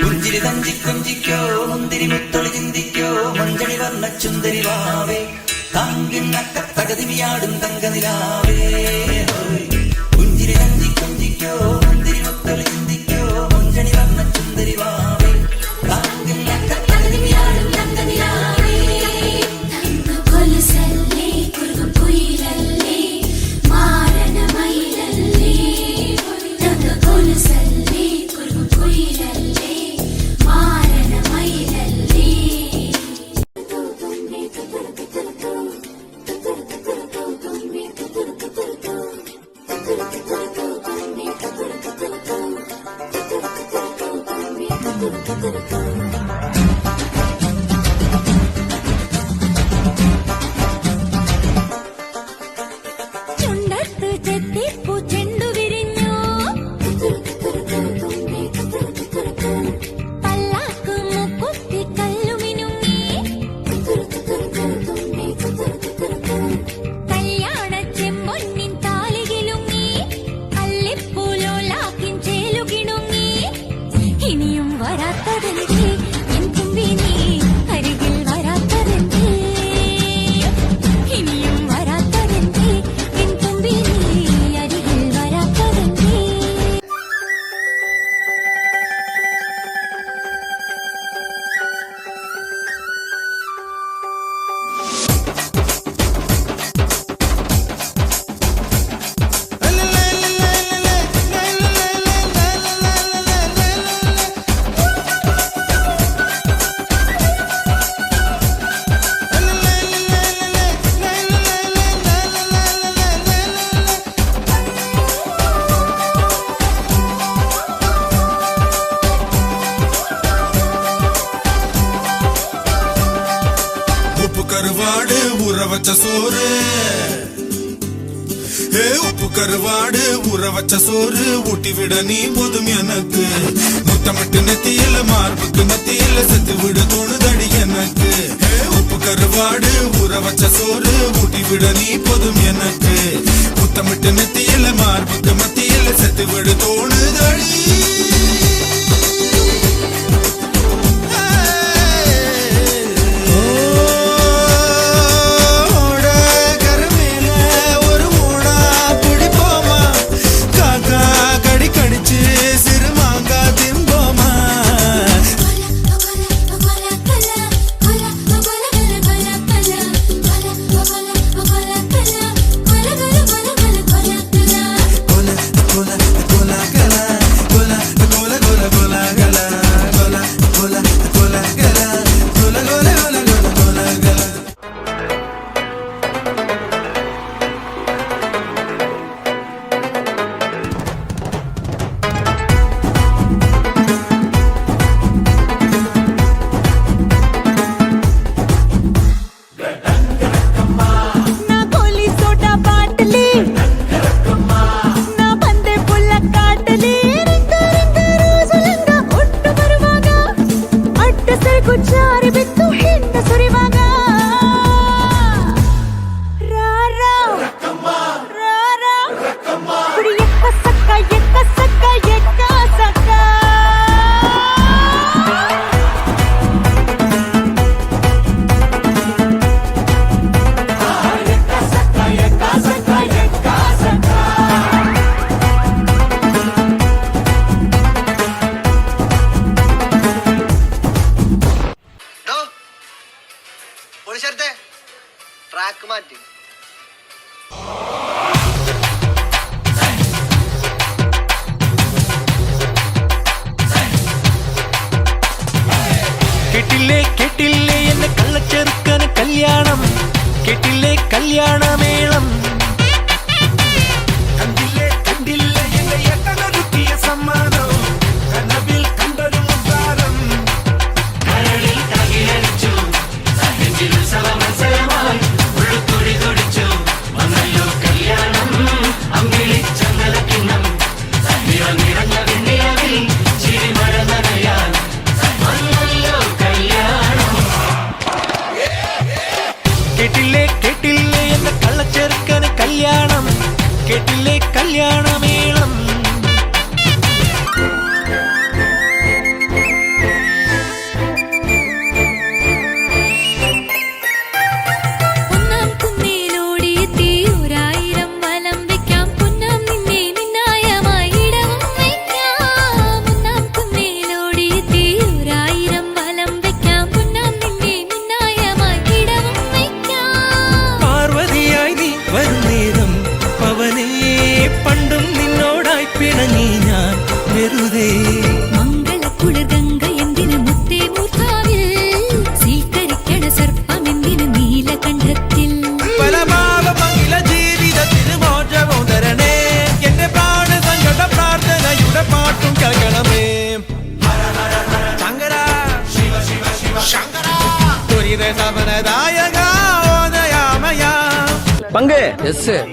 പുഞ്ചിരി തഞ്ചി കൊഞ്ചിക്കോ മുന്തിരി മുത്തൊളി ചിന്തിക്കോ മഞ്ചണി വർണ്ണ ചുന്ദരി വാവേ താങ്കിന്നക്ക തകതിമിയാടും തങ്കനിലാവേ പുഞ്ചിരി തഞ്ചി കൊഞ്ചിക്കോ മുന്തിരി മുത്തൊളി ചിന്തിക്കോ മഞ്ചണി വർണ്ണ ചുന്ദരി വാവേ താങ്കിന്നക്ക തകതിമിയാടും തങ്കനിലാവേ கருவாடு ஊற வச்ச சோறு உப்பு கருவாடு ஊற வச்ச சோறு ஊட்டி விட நீ போதும் எனக்கு முத்தமிட்டு நெத்தியில மார்புக்கு மத்தியில செத்து விட தோணுதடி எனக்கு உப்பு கருவாடு ஊற வச்ச சோறு ஊட்டி விட நீ போதும் எனக்கு முத்தமிட்டு நெத்தியில மார்புக்கு மத்தியில செத்து விட தோணுதடி ട്രാക്ക് മാറ്റി കേട്ടില്ലേ കേട്ടില്ലേ എന്നെ കള്ളച്ചെറുക്കന് കല്യാണം കേട്ടില്ലേ കല്യാണമേളം കണ്ടില്ലേ കണ്ടില്ലേ എന്നെ എട്ടനൊരുക്കിയ സമ്മാനം കനവിൽ കണ്ടൊരു മുത്താരം കരളിൽ തകിലടിച്ചു നെഞ്ചിൽ ഉത്സവമത്സരമായി ഉള്ളുത്തുടി തുടിച്ചു വന്നല്ലോ കല്യാണം അമ്പിളി ചങ്ങലക്കിണ്ണം നിറഞ്ഞ വെണ്ണിലവിൽ ചിരിമഴ നനയാൻ വന്നല്ലോ കല്യാണം കേട്ടില്ലേ കേട്ടില്ലേ എന്ന കള്ളച്ചെറുക്കന് പിണങ്ങി ഞാൻ വെറുതെ മംഗള കുളിർഗംഗ എന്തിനു മുത്തേ മൂർധാവിൽ സീകരിക്കണ സർപ്പം എന്തിനു നീലകണ്ഠത്തിൽ പല പാപമംഗില ജീവിതത്തിന് മോചവും തരണേ എന്റെ പ്രാണ സങ്കട പ്രാർത്ഥനയുടെ പാട്ടും കേൾക്കണമേ ശങ്കര ശിവ ശിവ ശിവ ശങ്കര ദുരിത സമനദായക ഓദയാമയ பங்கு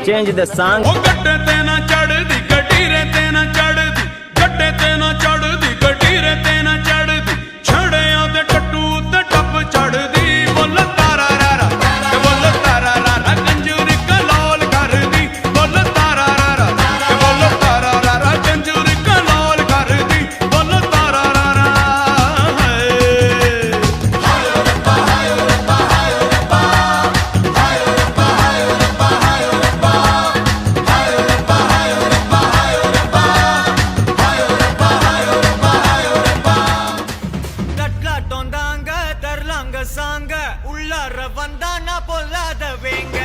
சேஞ்ச் த சாங் ਉਹ ਗੱਡੇ ਤੇ ਨਾ ਚੜਦੀ ਗੱਡੀਰੇ ਤੇ ਨਾ ਚੜਦੀ ਗੱਡੇ ਤੇ ਨਾ ਚੜਦੀ ਗੱਡੀਰੇ ਤੇ ਨਾ ਚੜਦੀ ਛੜਿਆਂ ਦੇ ਟੱਟੂ ਤੇ ਟੱਪ ਚੜਦੀ ਬੋਲ ਤਾਰਾ ਰਾਰਾ ਤੇ ਬੋਲ ਤਾਰਾ ਰਾਰਾ ਕੰਜੂਰ ਕਲੋਲ ਕਰਦੀ ਬੋਲ ਤਾਰਾ ਰਾਰਾ ਤੇ ਬੋਲ ਤਾਰਾ ਰਾਰਾ ਕੰਜੂਰ ਕਲੋਲ ਕਰਦੀ ਬੋਲ ਤਾਰਾ ਰਾਰਾ தட்லாட்டம் தாங்க தரலாங்க சாங்க உள்ளார வந்தா நான் பொல்லாத வேங்க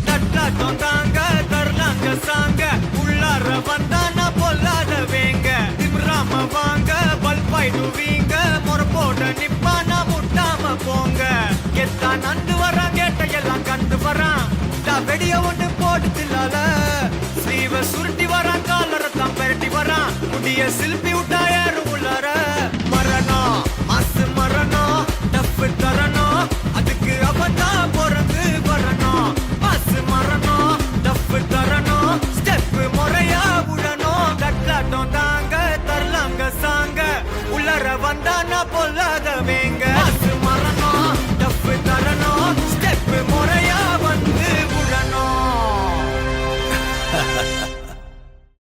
தட்லாட்டம் தாங்க தரலாங்க சாங்க உள்ளார வந்தா நான் பொல்லாத வேங்க திம்ராம வாங்க பல்பாயிடுவீங்க முறப்போட நிப்பானா முட்டாம போங்க எத்தான் நந்து வரான் கேட்ட எல்லாம் கண்டு வரான் வெடிய ஒன்று போட்டுலால ஸ்லீவ சுருட்டி வரான் காலரை தான் பெரட்டி வரான் முடிய சில்பி விட்டா ஏறும் உள்ளார மரணம் மாசு மரணம் டப்பு தரணும் அதுக்கு அவதான் பிறந்து வரணும் மாசு மரணம் டப்பு தரணும் ஸ்டெப் முறையா விடணும் தட்லாட்டம் தாங்க தரலாங்க சாங்க உள்ளார வந்தா நான் பொல்லாத வேங்க